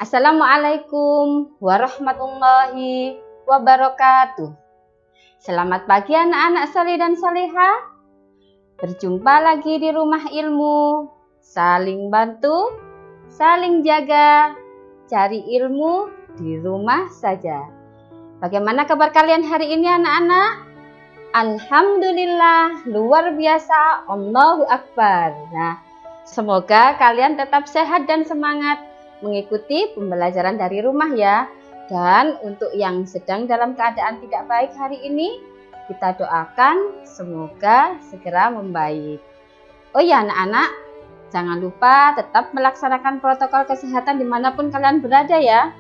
Assalamualaikum warahmatullahi wabarakatuh. Selamat pagi anak-anak saleh dan salehah. Berjumpa lagi di rumah ilmu. Saling bantu, saling jaga, cari ilmu di rumah saja. Bagaimana kabar kalian hari ini anak-anak? Alhamdulillah, luar biasa, Allahu Akbar. Nah, semoga kalian tetap sehat dan semangat mengikuti pembelajaran dari rumah ya. Dan untuk yang sedang dalam keadaan tidak baik hari ini, kita doakan semoga segera membaik. Oh ya anak-anak, jangan lupa tetap melaksanakan protokol kesehatan dimanapun kalian berada ya,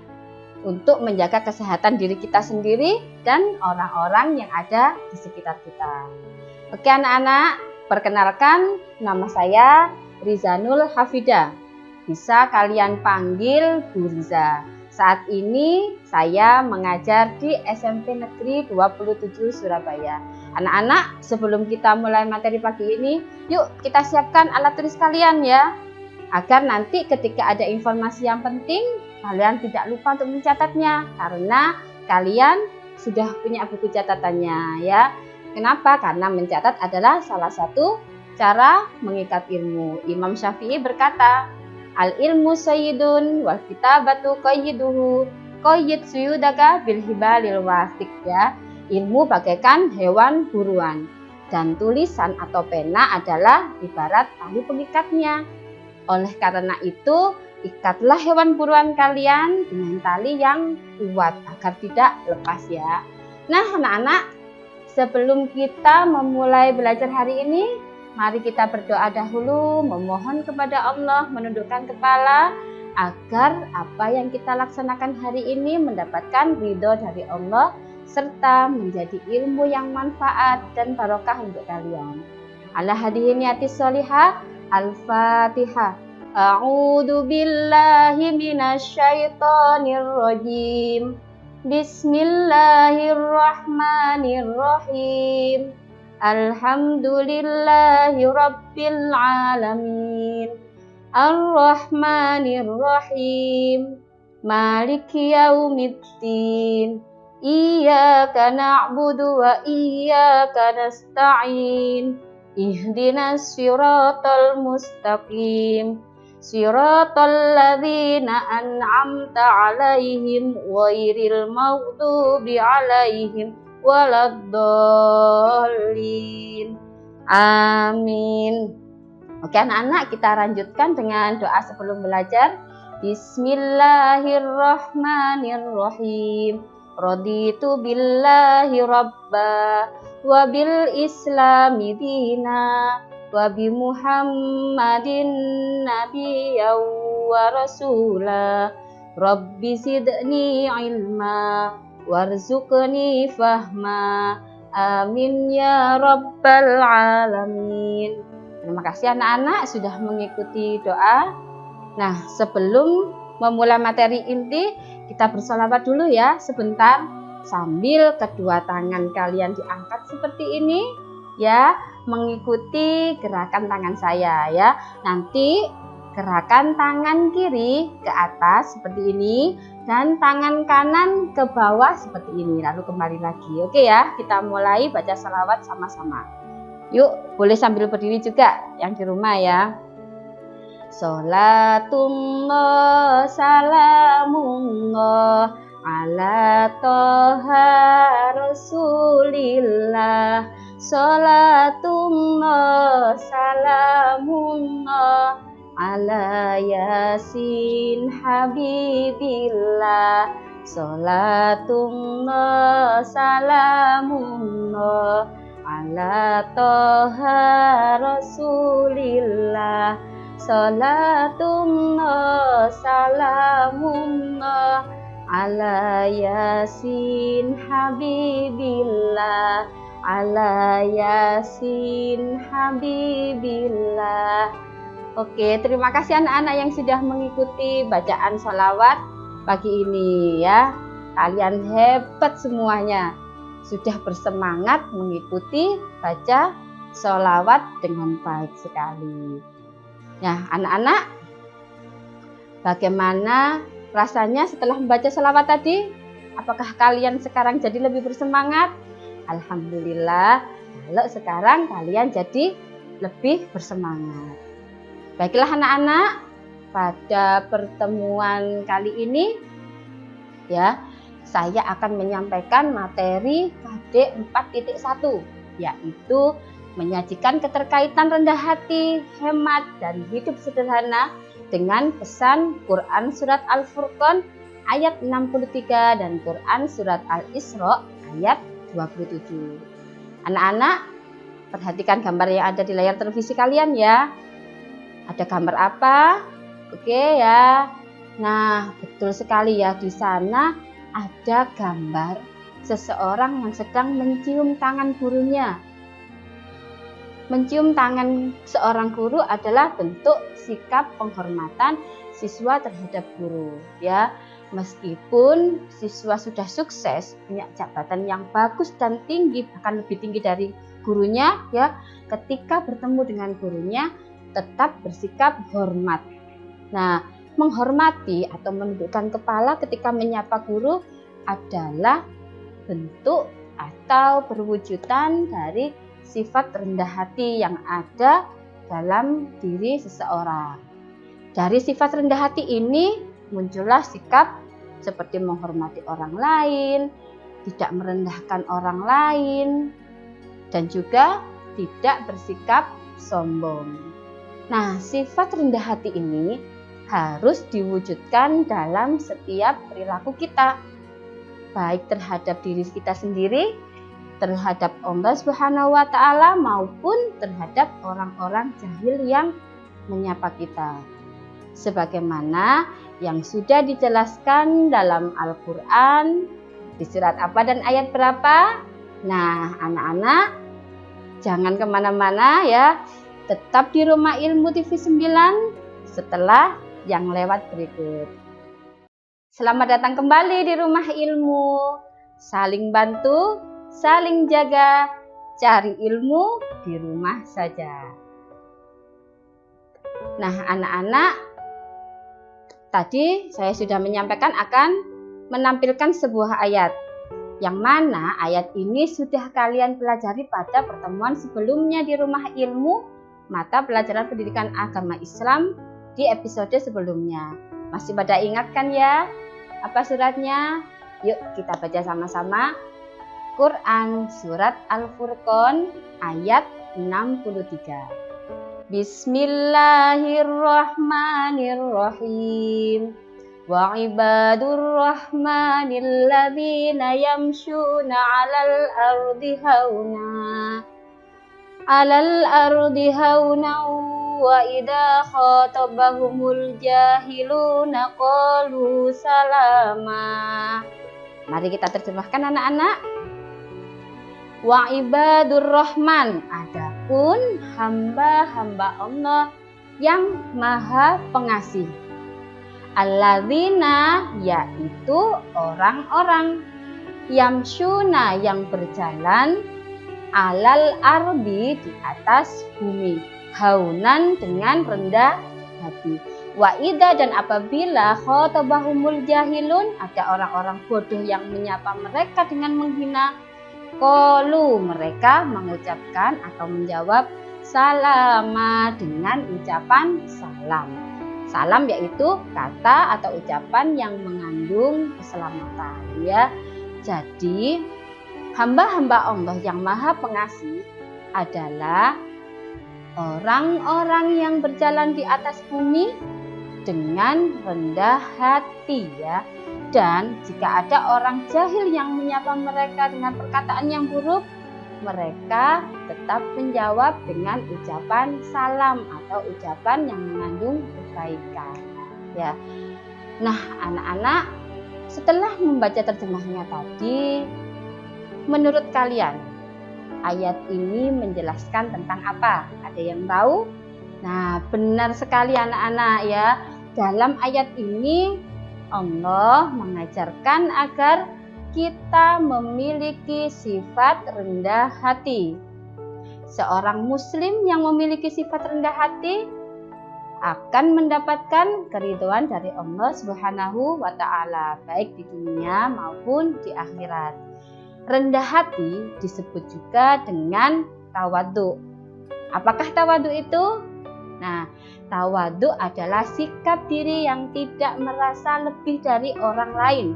untuk menjaga kesehatan diri kita sendiri dan orang-orang yang ada di sekitar kita. Oke anak-anak, perkenalkan nama saya Rizanul Hafidah. Bisa kalian panggil Bu Riza. Saat ini saya mengajar di SMP Negeri 27 Surabaya. Anak-anak, sebelum kita mulai materi pagi ini, yuk kita siapkan alat tulis kalian ya. Agar nanti ketika ada informasi yang penting, kalian tidak lupa untuk mencatatnya. Karena kalian sudah punya buku catatannya ya. Kenapa? Karena mencatat adalah salah satu cara mengikat ilmu. Imam Syafi'i berkata, al-ilmu sayyidun wal kitabatu qayyiduhu qayyid suyudaka bil hibalil wasik ya. Ilmu bagaikan hewan buruan dan tulisan atau pena adalah ibarat tali pengikatnya. Oleh karena itu, ikatlah hewan buruan kalian dengan tali yang kuat agar tidak lepas ya. Nah anak-anak, sebelum kita memulai belajar hari ini, mari kita berdoa dahulu, memohon kepada Allah, menundukkan kepala agar apa yang kita laksanakan hari ini mendapatkan ridho dari Allah serta menjadi ilmu yang manfaat dan barokah untuk kalian. Ala hadihi niyatis sholihah, Al-Fatihah. A'udzu billahi minasyaitonir rajim. Bismillahirrahmanirrahim. Alhamdulillahi Rabbil Alamin. Ar-Rahmanir-Rahim. Maliki yaumiddin. Iyyaka na'budu wa iyyaka nasta'in. Ihdinas siratal mustaqim. Siratal ladzina an'amta 'alaihim ghairil maghdubi 'alaihim waladdallin. Amin. Oke anak-anak, kita lanjutkan dengan doa sebelum belajar. Bismillahirrahmanirrahim. Raditu billahi rabba wa bil islami dina wa bi muhammadin nabiyyan wa rasula. Rabbi zidni ilma warzuqni fahma. Amin ya rabbal alamin. Terima kasih anak-anak sudah mengikuti doa. Nah, sebelum memulai materi inti, kita bersolawat dulu ya sebentar, sambil kedua tangan kalian diangkat seperti ini ya, mengikuti gerakan tangan saya ya. Nanti gerakan tangan kiri ke atas seperti ini dan tangan kanan ke bawah seperti ini, lalu kembali lagi. Oke ya, kita mulai baca salawat sama-sama. Yuk, boleh sambil berdiri juga yang di rumah ya. Sholatullah salamullah ala toha rasulillah. Sholatullah salamullah ala yasin habibillah. Sholatullah salamullah ala toha rasulillah. Sholatullah salamullah ala yasin habibillah. Ala yasin habibillah. Oke, terima kasih anak-anak yang sudah mengikuti bacaan sholawat pagi ini ya. Kalian hebat semuanya, sudah bersemangat mengikuti baca sholawat dengan baik sekali. Nah, anak-anak, bagaimana Rasanya setelah membaca selawat tadi, apakah kalian sekarang jadi lebih bersemangat? Alhamdulillah, kalau sekarang kalian jadi lebih bersemangat. Baiklah anak-anak, pada pertemuan kali ini ya, saya akan menyampaikan materi KD 4.1, yaitu menyajikan keterkaitan rendah hati, hemat, dan hidup sederhana dengan pesan Quran Surat Al-Furqan ayat 63 dan Quran Surat Al-Isra ayat 27. Anak-anak, perhatikan gambar yang ada di layar televisi kalian ya. Ada gambar apa? Oke ya. Nah, betul sekali ya, di sana ada gambar seseorang yang sedang mencium tangan gurunya. Mencium tangan seorang guru adalah bentuk sikap penghormatan siswa terhadap guru ya. Meskipun siswa sudah sukses, punya jabatan yang bagus dan tinggi, bahkan lebih tinggi dari gurunya ya, ketika bertemu dengan gurunya tetap bersikap hormat. Nah, menghormati atau menundukkan kepala ketika menyapa guru adalah bentuk atau perwujudan dari sifat rendah hati yang ada dalam diri seseorang. Dari sifat rendah hati ini muncullah sikap seperti menghormati orang lain, tidak merendahkan orang lain, dan juga tidak bersikap sombong. Nah, sifat rendah hati ini harus diwujudkan dalam setiap perilaku kita, baik terhadap diri kita sendiri, terhadap Allah Subhanahu wa Ta'ala, maupun terhadap orang-orang jahil yang menyapa kita. Sebagaimana yang sudah dijelaskan dalam Al-Quran di surat apa dan ayat berapa? Nah, anak-anak jangan kemana-mana ya, tetap di Rumah Ilmu TV 9 setelah yang lewat berikut. Selamat datang kembali di Rumah Ilmu. Saling bantu, saling jaga, cari ilmu di rumah saja. Nah, anak-anak, tadi saya sudah menyampaikan akan menampilkan sebuah ayat, yang mana ayat ini sudah kalian pelajari pada pertemuan sebelumnya di Rumah Ilmu, mata pelajaran pendidikan agama Islam di episode sebelumnya. Masih pada ingat kan ya? Apa suratnya? Yuk kita baca sama-sama. Quran Surat Al-Furqan ayat 63. Bismillahirrahmanirrahim. Wa ibadur rahmanil ladzina yamshuna 'alal ardi hauna wa idza khatabahumul jahiluna qalu salama. Mari kita terjemahkan anak-anak. Wa ibadur rahman, adapun hamba-hamba Allah yang maha pengasih. Alladzina, yaitu orang-orang, yamshuna, yang berjalan, alal ardi, di atas bumi, haunan, dengan rendah hati. Wa idza, dan apabila khotabahumul jahilun, ada orang-orang bodoh yang menyapa mereka dengan menghina, qalu, mereka mengucapkan atau menjawab salama, dengan ucapan salam. Salam yaitu kata atau ucapan yang mengandung keselamatan ya. Jadi hamba-hamba Allah yang maha pengasih adalah orang-orang yang berjalan di atas bumi dengan rendah hati ya. Dan jika ada orang jahil yang menyapa mereka dengan perkataan yang buruk, mereka tetap menjawab dengan ucapan salam atau ucapan yang mengandung kebaikan ya. Nah, anak-anak, setelah membaca terjemahnya tadi, menurut kalian ayat ini menjelaskan tentang apa? Ada yang tahu? Nah, benar sekali anak-anak ya. Dalam ayat ini Allah mengajarkan agar kita memiliki sifat rendah hati. Seorang muslim yang memiliki sifat rendah hati akan mendapatkan keridhaan dari Allah Subhanahu wa Ta'ala, baik di dunia maupun di akhirat. Rendah hati disebut juga dengan tawadhu. Apakah tawadhu itu? Nah, tawadhu adalah sikap diri yang tidak merasa lebih dari orang lain.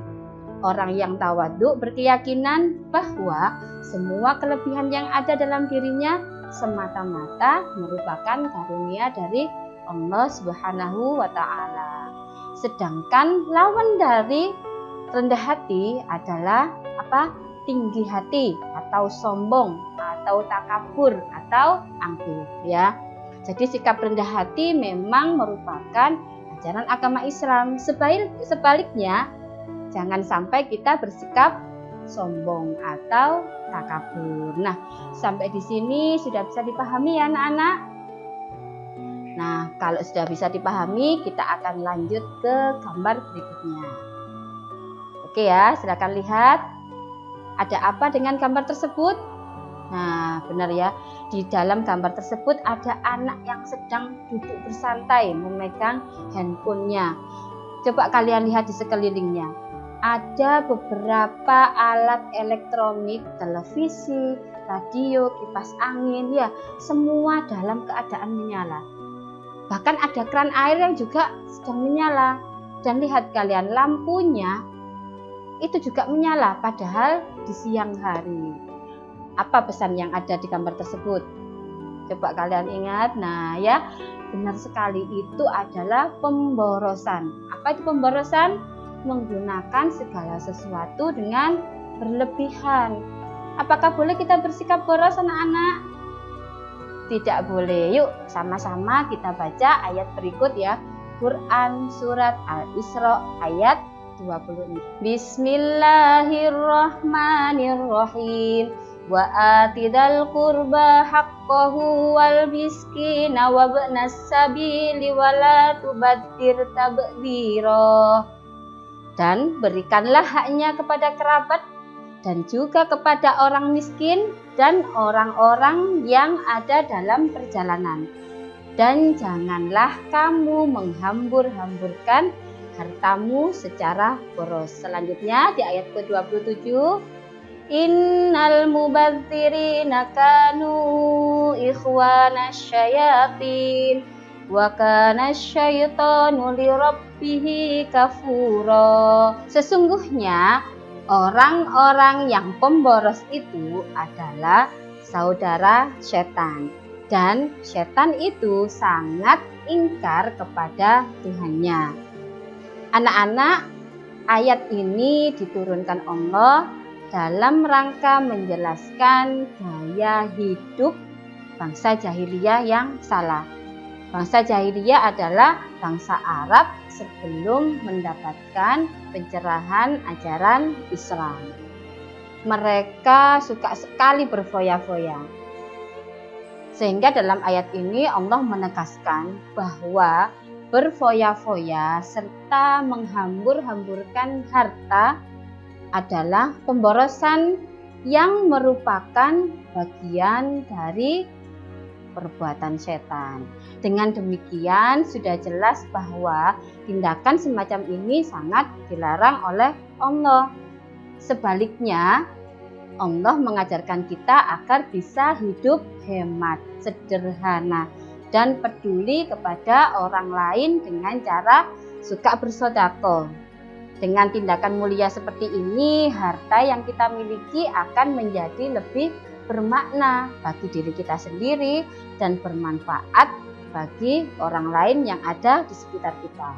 Orang yang tawadhu berkeyakinan bahwa semua kelebihan yang ada dalam dirinya semata-mata merupakan karunia dari Allah Subhanahu wa Ta'ala. Sedangkan lawan dari rendah hati adalah apa? Tinggi hati atau sombong atau takabur atau angkuh, ya. Jadi sikap rendah hati memang merupakan ajaran agama Islam. Sebaliknya, jangan sampai kita bersikap sombong atau takabur. Nah, sampai di sini sudah bisa dipahami ya anak-anak? Nah, kalau sudah bisa dipahami, kita akan lanjut ke gambar berikutnya. Oke ya, silakan lihat. Ada apa dengan gambar tersebut? Nah, benar ya. Di dalam gambar tersebut ada anak yang sedang duduk bersantai memegang handphonenya. Coba kalian lihat di sekelilingnya. Ada beberapa alat elektronik, televisi, radio, kipas angin, ya, semua dalam keadaan menyala. Bahkan ada keran air yang juga sedang menyala. Dan lihat kalian, lampunya itu juga menyala padahal di siang hari. Apa pesan yang ada di gambar tersebut? Coba kalian ingat. Nah ya, benar sekali, itu adalah pemborosan. Apa itu pemborosan? Menggunakan segala sesuatu dengan berlebihan. Apakah boleh kita bersikap boros anak-anak? Tidak boleh. Yuk sama-sama kita baca ayat berikut ya. Quran surat Al-Isra ayat 26. Bismillahirrahmanirrahim. Wa atidal qurba haqqahu wal miskina wa ibnas sabili wa la tubadzir tabdzira. Dan berikanlah haknya kepada kerabat dan juga kepada orang miskin dan orang-orang yang ada dalam perjalanan. Dan janganlah kamu menghambur-hamburkan hartamu secara boros. Selanjutnya di ayat ke-27, Innal mubadzirina kanu ikhwana syayatin wa kana syaitanu lirabbihi kafura. Sesungguhnya orang-orang yang pemboros itu adalah saudara setan, dan setan itu sangat ingkar kepada Tuhannya. Anak-anak, ayat ini diturunkan Allah dalam rangka menjelaskan gaya hidup bangsa jahiliyah yang salah. Bangsa jahiliyah adalah bangsa Arab sebelum mendapatkan pencerahan ajaran Islam. Mereka suka sekali berfoya-foya. Sehingga dalam ayat ini Allah menegaskan bahwa berfoya-foya serta menghambur-hamburkan harta adalah pemborosan yang merupakan bagian dari perbuatan setan. Dengan demikian sudah jelas bahwa tindakan semacam ini sangat dilarang oleh Allah. Sebaliknya, Allah mengajarkan kita agar bisa hidup hemat, sederhana, dan peduli kepada orang lain dengan cara suka bersedekah. Dengan tindakan mulia seperti ini, harta yang kita miliki akan menjadi lebih bermakna bagi diri kita sendiri dan bermanfaat bagi orang lain yang ada di sekitar kita.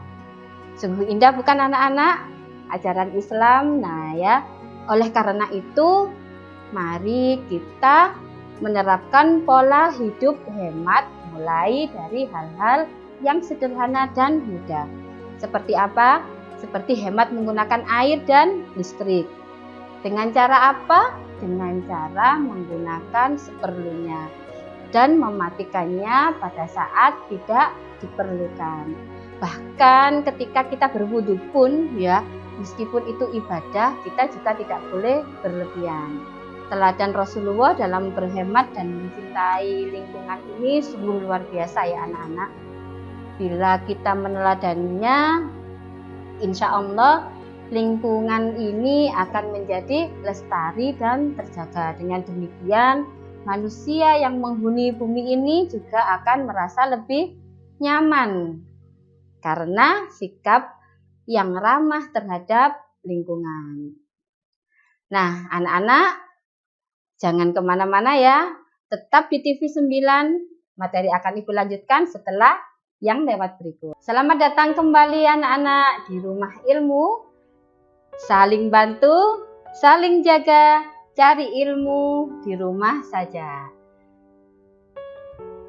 Sungguh indah bukan anak-anak ajaran Islam? Nah ya, oleh karena itu mari kita menerapkan pola hidup hemat mulai dari hal-hal yang sederhana dan mudah. Seperti apa? Seperti hemat menggunakan air dan listrik. Dengan cara apa? Dengan cara menggunakan seperlunya dan mematikannya pada saat tidak diperlukan. Bahkan ketika kita berwudu pun ya, meskipun itu ibadah, kita juga tidak boleh berlebihan. Teladan Rasulullah dalam berhemat dan mencintai lingkungan ini sungguh luar biasa ya anak-anak. Bila kita meneladaninya, insya Allah lingkungan ini akan menjadi lestari dan terjaga. Dengan demikian, manusia yang menghuni bumi ini juga akan merasa lebih nyaman karena sikap yang ramah terhadap lingkungan. Nah, anak-anak jangan kemana-mana ya, tetap di TV 9, materi akan Ibu lanjutkan setelah yang lewat berikut. Selamat datang kembali anak-anak di Rumah Ilmu. Saling bantu, saling jaga, cari ilmu di rumah saja.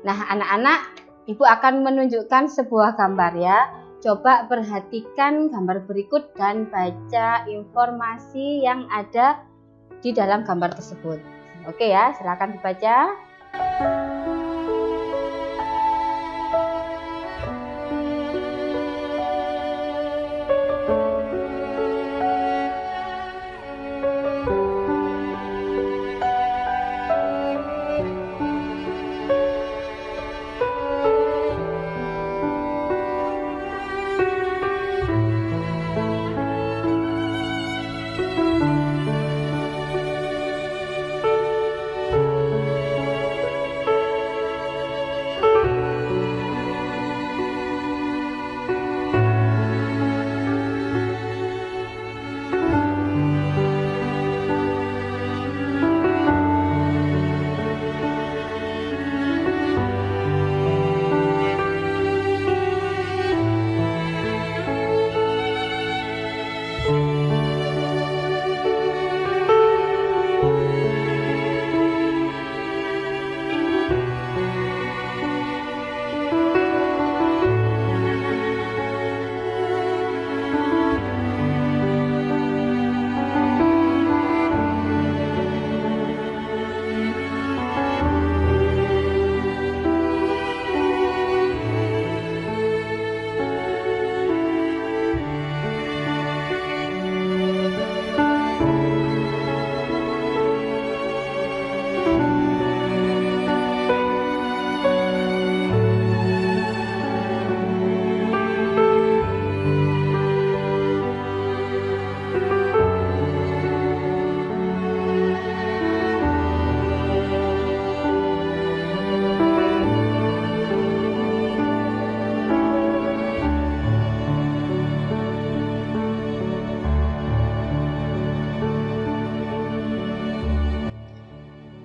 Nah anak-anak, Ibu akan menunjukkan sebuah gambar ya. Coba perhatikan gambar berikut dan baca informasi yang ada di dalam gambar tersebut. Oke ya, silakan dibaca.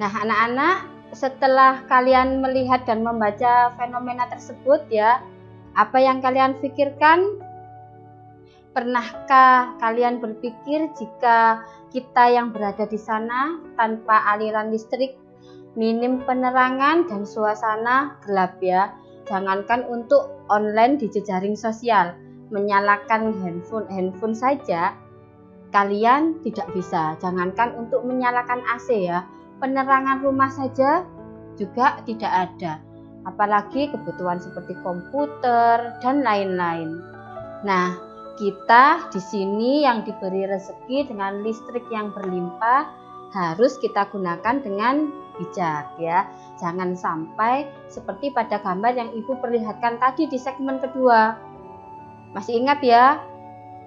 Nah anak-anak, setelah kalian melihat dan membaca fenomena tersebut ya, apa yang kalian pikirkan? Pernahkah kalian berpikir jika kita yang berada di sana tanpa aliran listrik, minim penerangan dan suasana gelap ya, jangankan untuk online di jejaring sosial, menyalakan handphone saja kalian tidak bisa, jangankan untuk menyalakan AC ya, penerangan rumah saja juga tidak ada, apalagi kebutuhan seperti komputer dan lain-lain. Nah, kita di sini yang diberi rezeki dengan listrik yang berlimpah harus kita gunakan dengan bijak ya. Jangan sampai seperti pada gambar yang Ibu perlihatkan tadi di segmen kedua. Masih ingat ya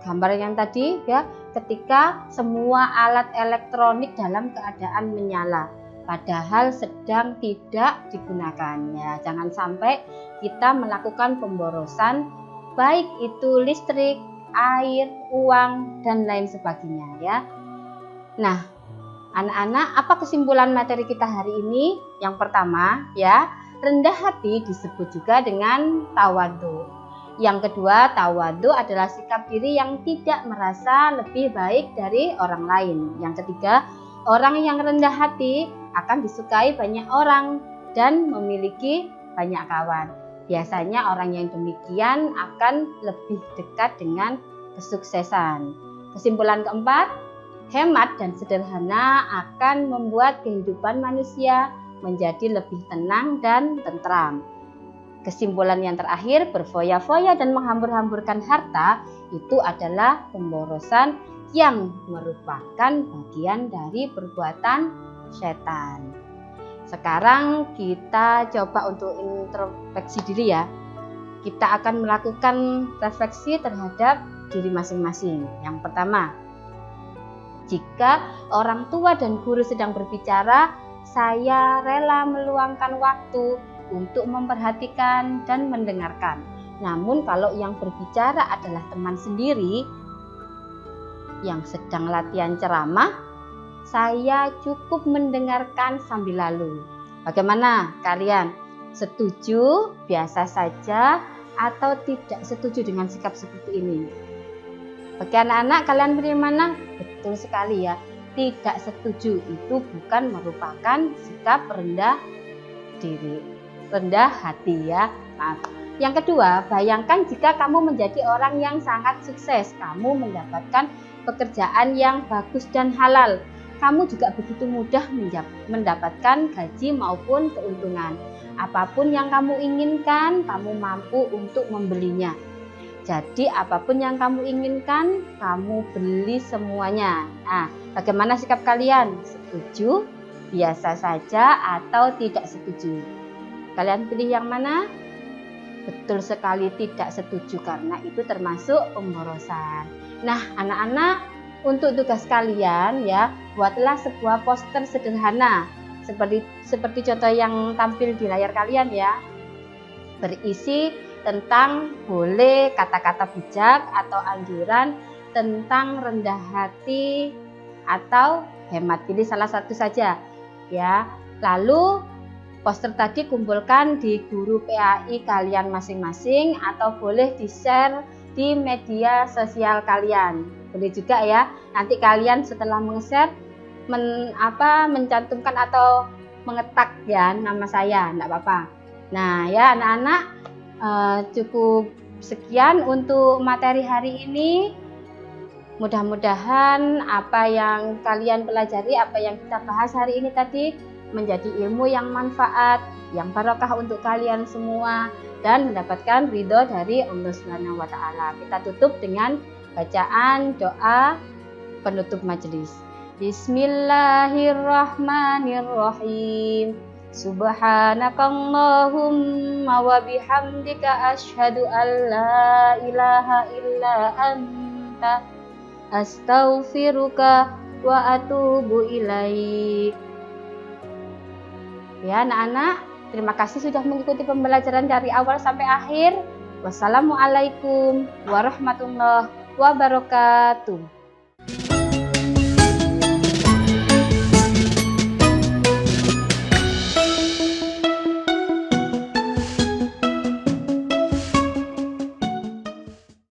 gambar yang tadi ya, ketika semua alat elektronik dalam keadaan menyala padahal sedang tidak digunakannya. Jangan sampai kita melakukan pemborosan baik itu listrik, air, uang dan lain sebagainya ya. Nah, anak-anak, apa kesimpulan materi kita hari ini? Yang pertama ya, rendah hati disebut juga dengan tawadhu. Yang kedua, tawadhu adalah sikap diri yang tidak merasa lebih baik dari orang lain. Yang ketiga, orang yang rendah hati akan disukai banyak orang dan memiliki banyak kawan. Biasanya orang yang demikian akan lebih dekat dengan kesuksesan. Kesimpulan keempat, hemat dan sederhana akan membuat kehidupan manusia menjadi lebih tenang dan tentram. Kesimpulan yang terakhir, berfoya-foya dan menghambur-hamburkan harta itu adalah pemborosan yang merupakan bagian dari perbuatan setan. Sekarang kita coba untuk introspeksi diri ya. kita akan melakukan refleksi terhadap diri masing-masing. Yang pertama, jika orang tua dan guru sedang berbicara, saya rela meluangkan waktu untuk memperhatikan dan mendengarkan. Namun kalau yang berbicara adalah teman sendiri yang sedang latihan ceramah, saya cukup mendengarkan sambil lalu. Bagaimana kalian? Setuju, biasa saja, atau tidak setuju dengan sikap seperti ini? Bagi anak-anak, kalian pilih mana? Betul sekali ya, tidak setuju itu bukan merupakan sikap rendah diri, rendah hati ya. Maaf. Yang kedua, bayangkan jika kamu menjadi orang yang sangat sukses, kamu mendapatkan pekerjaan yang bagus dan halal. Kamu juga begitu mudah mendapatkan gaji maupun keuntungan. Apapun yang kamu inginkan, kamu mampu untuk membelinya. Jadi apapun yang kamu inginkan, kamu beli semuanya. Nah, bagaimana sikap kalian? Setuju, biasa saja, atau tidak setuju? Kalian pilih yang mana? Betul sekali, tidak setuju, karena itu termasuk pemborosan. Nah, anak-anak, untuk tugas kalian ya, buatlah sebuah poster sederhana seperti contoh yang tampil di layar kalian ya. Berisi tentang boleh kata-kata bijak atau anjuran tentang rendah hati atau hemat. Pilih salah satu saja ya. Lalu poster tadi kumpulkan di guru PAI kalian masing-masing atau boleh di-share di media sosial kalian. Boleh juga ya, nanti kalian setelah meng-share mencantumkan atau mengetak ya nama saya, enggak apa-apa. Nah ya anak-anak, cukup sekian untuk materi hari ini. Mudah-mudahan apa yang kalian pelajari, apa yang kita bahas hari ini tadi menjadi ilmu yang manfaat, yang barokah untuk kalian semua dan mendapatkan ridho dari Allah Subhanahu wa taala. Kita tutup dengan bacaan doa penutup majelis. Bismillahirrahmanirrahim. Subhanakallahumma wa bihamdika asyhadu an la ilaha illa anta astaghfiruka wa atubu ilaik. Ya anak-anak, terima kasih sudah mengikuti pembelajaran dari awal sampai akhir. Wassalamualaikum warahmatullahi wabarakatuh.